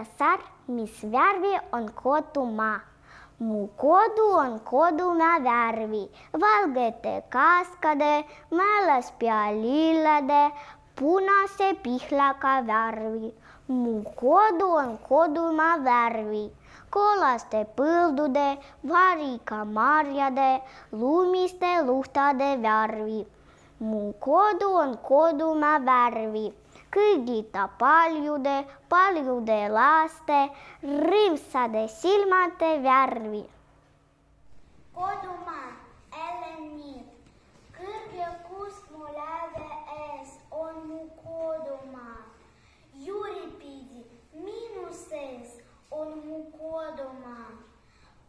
ja saar, mis värvi on kodumaa. Mu kodu on kodumaa värvi, valgete kaskade, mäeleспia lillede, punase pihlaga värvi. Mu kodu on kodumaa värvi, kollaste põldude, varika marjade, lumiste luhtade värvi. Mu kodu on kodumaa värvi, kõigita paljude laste, rõõmsade silmade värvi. Kodumaa, elen nii, kõrge kust mu läve ees on mu kodumaa. Juuripidi minu sees on mu kodumaa.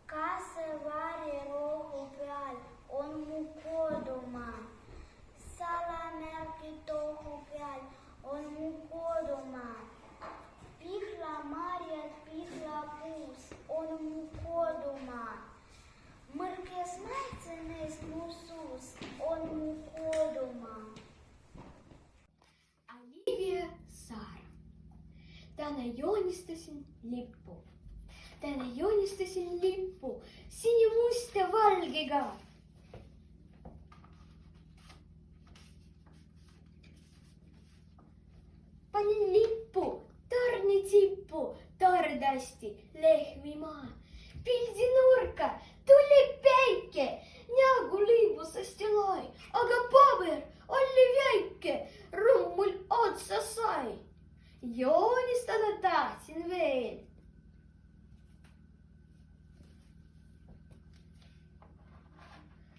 Kassavari rohu peal on mu kodumaa. Salamärgi tohu peal on mu kodumaa. Pihlamarjad, pihlapuus on mu kodumaa. Mõrkes maitsenes mu suus on mu kodumaa. Olivia Saar. Täna joonistasin lippu. Sinimusta valgega. Panin lippu tornitippu tordasti lehvimaa. Pildinurka tuli päike, nagu liibusasti lai, aga paber oli väike, rummul otsa sai. Joonistada tahtsin veel.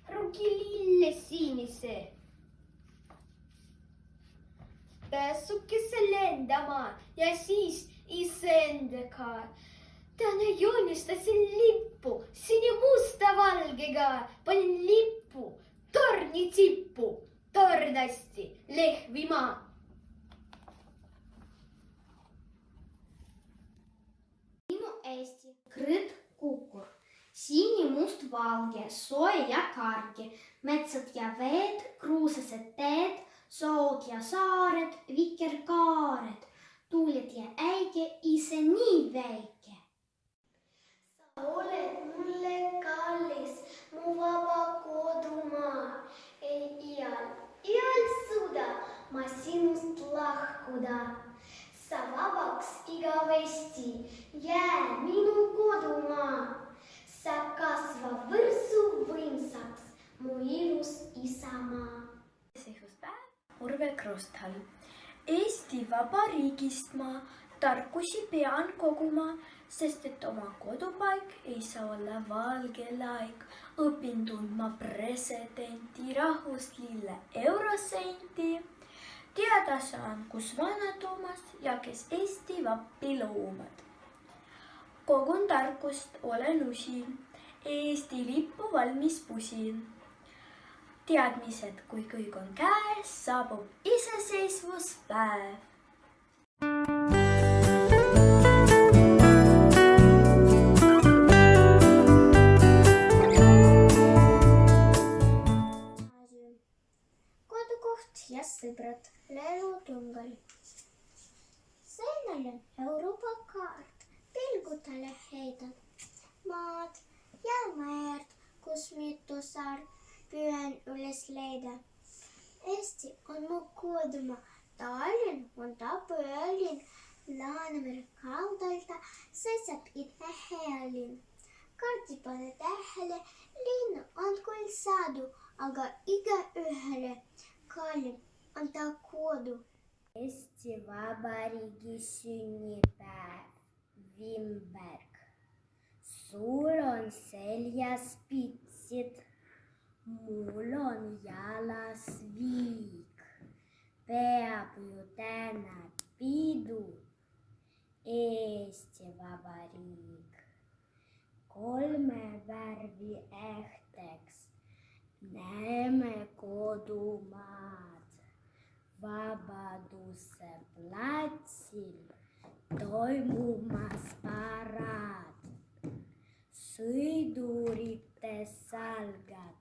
Rukilille sinise. Pääsukese lendama ja siis iseendaga. Täna joonistasin lippu sinimusta valgega. Panin lippu tornitippu tordasti lehvimaa. Minu Eesti, Krõõt Kukur, sinimust valge, soe ja karge, metsad ja veed, kruusased teed, sood ja saared, vikerkaared, tuuled ja äige, ise nii väike. Sa oled mulle kallis, mu vaba kodumaa. Ei iial suuda ma sinust lahkuda. Sa vabaks igavesti, jää minu kodumaa. Sa kasva võrsu võimsaks, mu ilus isamaa. Urve Krusthal. Eesti Vabariigist ma tarkusi pean koguma, sest et oma kodupaik ei saa olla valge laik. Õpin tundma presidenti, rahvuslille eurosenti. Teada saan, kus vana Toomas ja kes Eesti vappi loomad. Kogun tarkust, olen usin, Eesti lippu valmis pusin. Teadmised, kui kõik on käes, saabub iseseisvuspäev. Kodukoht ja sõbrad, Leedu-Tungal. Seinal on Euroopa kaart, pilgutele heidan maad ja mäed, kus mitu saart püüan üles leida. Eesti on mu kodumaa, Tallinn on ta põõlin, Läänemere kaldalta seisab Ida-Häälin. Kaardi pane tähele, linnu on küll sadu, aga igaühele kallim on ta kodu. Eesti Vabariigi sünnipäev, Vimberg. Sul on seljas pitsid, mul on jalas viik. Peab ju täna pidu, Eesti Vabariik. 3 värvi ehteks näeme kodumaad. Vabaduse platsil toimumas paraad. Sõidurite salgad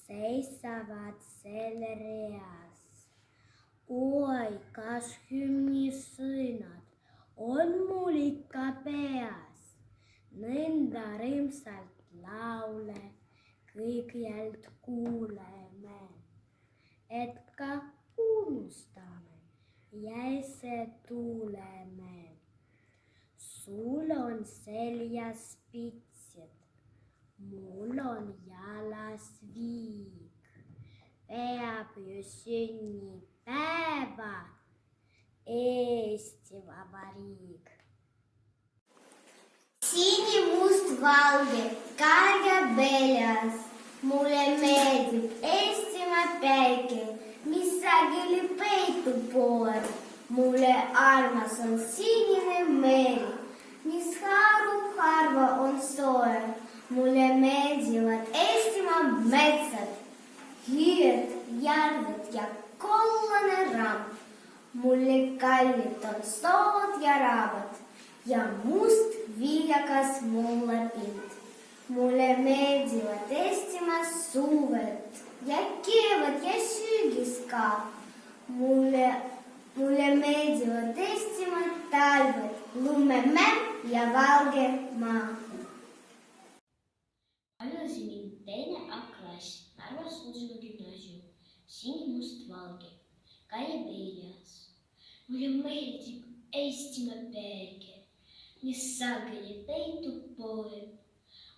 seisavad sel reas. Oi, kas hümni sõnad on mul ikka peas. Nõnda rõõmsalt laule, kõigepealt kuuleme, et ka unustame, jäise tuuleme. Sul on seljas pitsid, mul on jalas viik. Peab ju sünnipäeva Eesti Vabariik. Sinimustvalge, karjabeljas, mulle meeldib Eestimaa päike, mis sageli peitub pool. Mulle armas on sinine meri, mis harva on soe. Mulle meeldivad Eestimaa metsad, hiired, järved ja kollane ramp. Mulle kallid on sood ja rabad ja must viljakas mullapind. Mulle meeldivad Eestimaa suved ja kevad ja sügis ka. Mulle meeldivad Eestimaa talved, lumemäng ja valge maa. Anu Sinin, 2. A-klass, Narvas Muusikaugümnaasium, sinimustvalge, karjabeljas. Mulle meeldib Eestimaa päike, mis sageli peitub pool.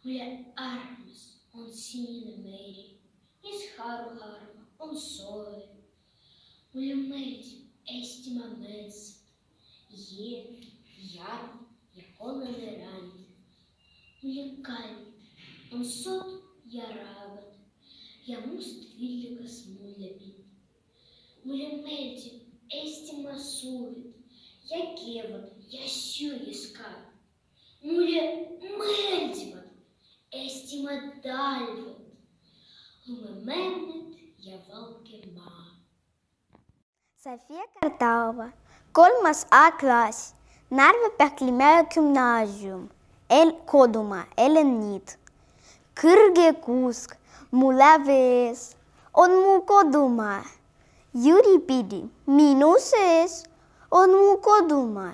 Mulle armas on sinine meri, mis harva on soe. Mulle meeldib Eestimaa metsad, jõed, järv ja kollane rand. Mulle kallid on sood ja rabad ja must viljakas mullapind. Mulle meeldib Eestimaa suved ja kevad ja sügis ka. Mulle meeldivad Eestimaa talved, lumemängud ja valge maa. Sofia Kartaova, 3. A-klass, Narva Pähklimäe gümnaasium, kodumaa Helenit. Kõrge kuusk mulle vees on mu kodumaa. Jüripidi minu sees on mu kodumaa.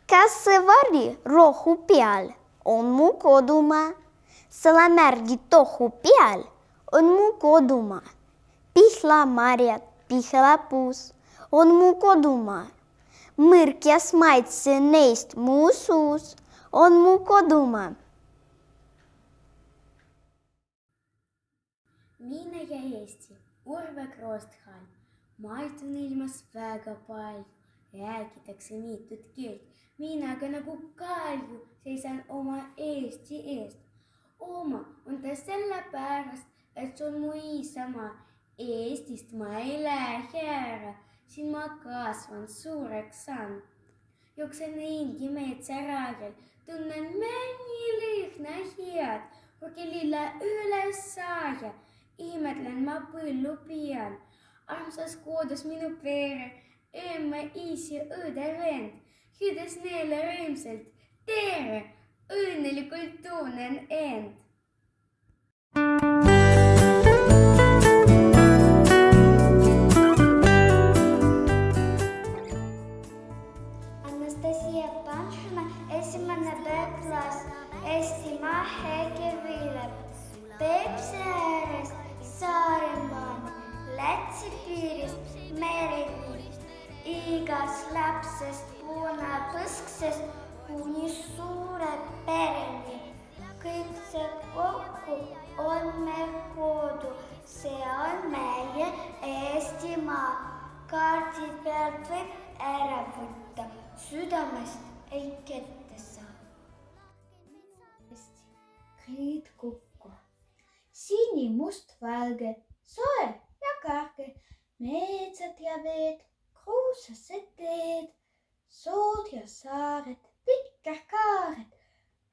Kas see vari rohu peal on mu kodumaa? Salamärgi tohu peal on mu kodumaa. Pihlamarjad, pihlapuus on mu kodumaa. Mõrkjas maitse neist mu suus on mu kodumaa. Mina ja Eesti, Urve Kroosthal. Maitun ilmas väga palju, räägitakse mitut keelt. Mina aga nagu kalju seisan oma Eesti eest. Oma on ta sellepärast, et see on mu isamaa. Eestist ma ei lähe ära, siin ma kasvan suureks saan. Jooksen ringi metsarajal, tunnen männi lõhna head, urgelilla üles saaja. Imetlen ma põllu peal, armsas kodus minu pere, emme, isi, õde, vend. Hüüdes neile rõõmsalt, tere, õnnelikult tunnen end. Anastasia Panšina, 1. B-klass, Eestimaa Heike Viilep. Peipsi ääres Saaremaani, Lätsi piirist merini. Igas lapsest punapõsksest kuni suure pereni. Kõik see kokku on meil kodu, see on meie Eestimaa. Kaardi pealt võib ära võtta, südamest ei kätte saa. Kriid kukku, sinimustvalge, soe ja karge, metsad ja veed, kruusased teed, sood ja saared, vikerkaared,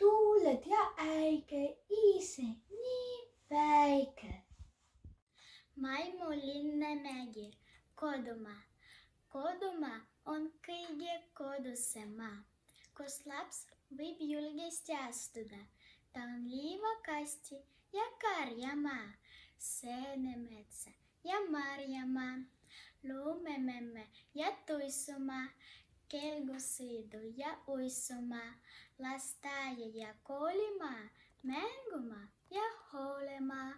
tuuled ja äike, ise nii väike. Maimu Linnamägi, kodumaa. Kodumaa on kõige kodusem maa, kus laps võib julgesti astuda. Ta on liivakasti ja karjamaa, seenemetsa ja marjamaa, lumememme ja tuisumaa, kelgusīdu ja uisuma, lastāja ja kolima, menguma ja hoolema.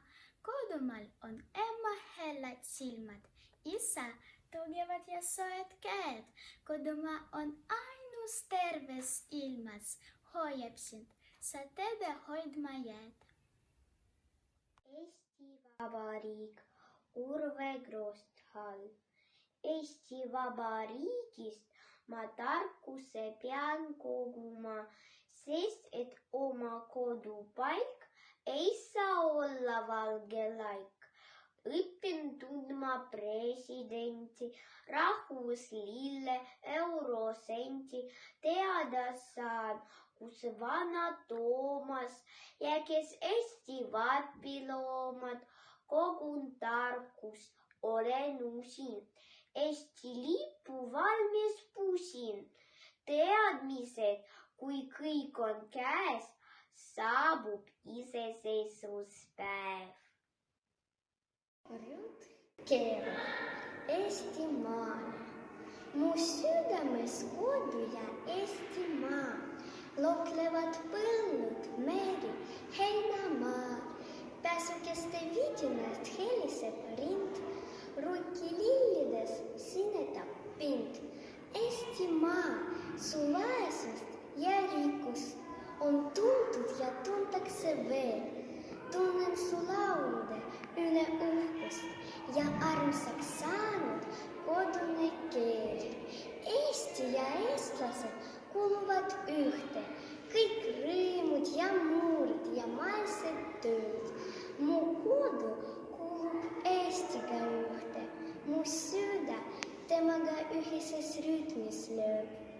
Kodumal on emma hellät silmät, isä tukevat ja soet käet. Koduma on ainus terves ilmas, hoiab sind, sa teda hoidma jääd. Eesti Vabariik, Urve Krosthall. Eesti Vabariigist ma tarkuse pean koguma, sest et oma kodupaik ei saa olla valge laik. Õpin tundma presidenti, rahvuslille, eurosenti, teada saan, kus vana Toomas ja kes Eesti vaatbiloomad, kogun tarkust, olen usin, Eesti lipu valmis pusin. Teadmised, kui kõik on käes, saabub iseseisvuspäev. Kevad Eestimaale, mu südames kodu ja Eestimaa, loklevad põllud, meri, heinamaad, pääsukeste vidinast heliseb rind, rukkilillides sinetab pind. Eestimaa, su vaesust ja rikkust on tuntud ja tuntakse veel. Tunnen su laulude üle uhkust ja armsaks saanud kodune keel. Eesti ja eestlased kuuluvad ühte, kõik rõõmud ja muurid ja maised tööd. Mu kodu kuulub Eestiga ühte, mu süda temaga ühises rütmis lööb.